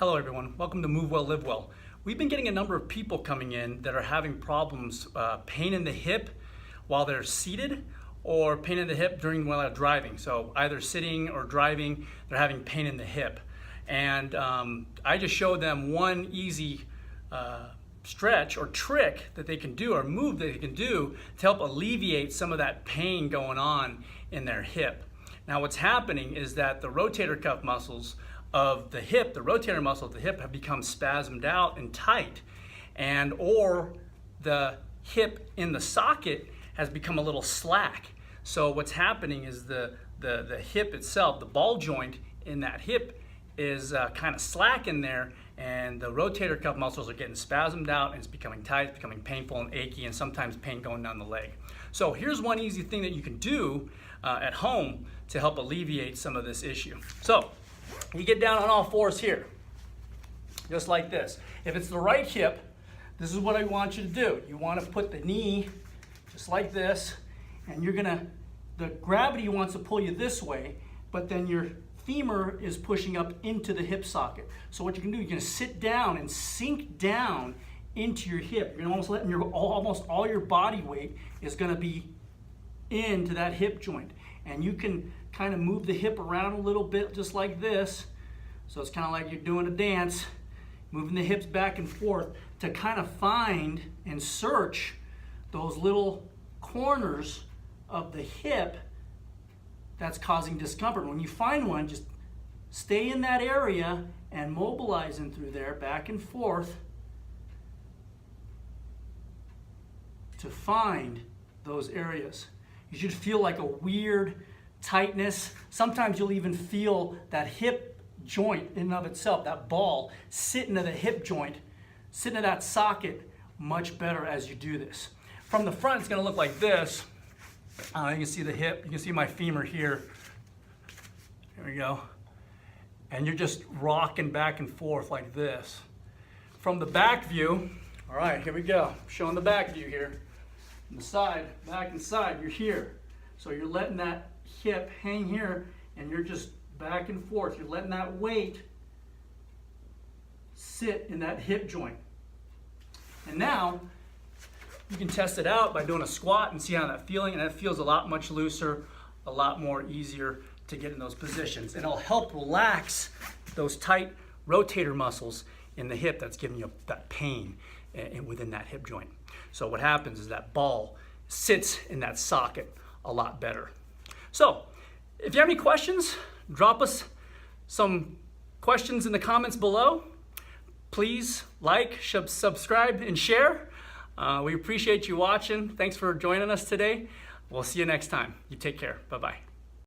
Hello everyone, welcome to Move Well, Live Well. We've been getting a number of people coming in that are having problems, pain in the hip while they're seated or pain in the hip while they're driving. So either sitting or driving, they're having pain in the hip. And I just showed them one easy stretch or trick that they can do or move that they can do to help alleviate some of that pain going on in their hip. Now what's happening is that the rotator cuff muscles of the hip, the rotator muscle of the hip, have become spasmed out and tight, and or the hip in the socket has become a little slack. So what's happening is the hip itself, the ball joint in that hip is kind of slack in there, and the rotator cuff muscles are getting spasmed out and it's becoming tight, it's becoming painful and achy, and sometimes pain going down the leg. So here's one easy thing that you can do at home to help alleviate some of this issue. So you get down on all fours here, just like this. If it's the right hip, this is what I want you to do. You want to put the knee just like this, and the gravity wants to pull you this way, but then your femur is pushing up into the hip socket. So what you can do, you're going to sit down and sink down into your hip. You're almost letting almost all your body weight is going to be into that hip joint. And you can kind of move the hip around a little bit just like this. So it's kind of like you're doing a dance, moving the hips back and forth to kind of find and search those little corners of the hip that's causing discomfort. When you find one, just stay in that area and mobilizing through there back and forth to find those areas. You should feel like a weird tightness. Sometimes you'll even feel that hip joint in and of itself, that ball, sit into the hip joint, sit into that socket much better as you do this. From the front, it's going to look like this. You can see the hip, you can see my femur here. There we go. And you're just rocking back and forth like this. From the back view, all right, here we go. Showing the back view here. On the side, back and side, you're here. So you're letting that hip hang here, and you're just back and forth. You're letting that weight sit in that hip joint. And now you can test it out by doing a squat and see how that's feeling, and it feels a lot much looser, a lot more easier to get in those positions. And it'll help relax those tight rotator muscles in the hip that's giving you that pain within that hip joint. So what happens is that ball sits in that socket a lot better. So if you have any questions, drop us some questions in the comments below. Please like, subscribe, and share. We appreciate you watching. Thanks for joining us today. We'll see you next time. You take care. Bye-bye.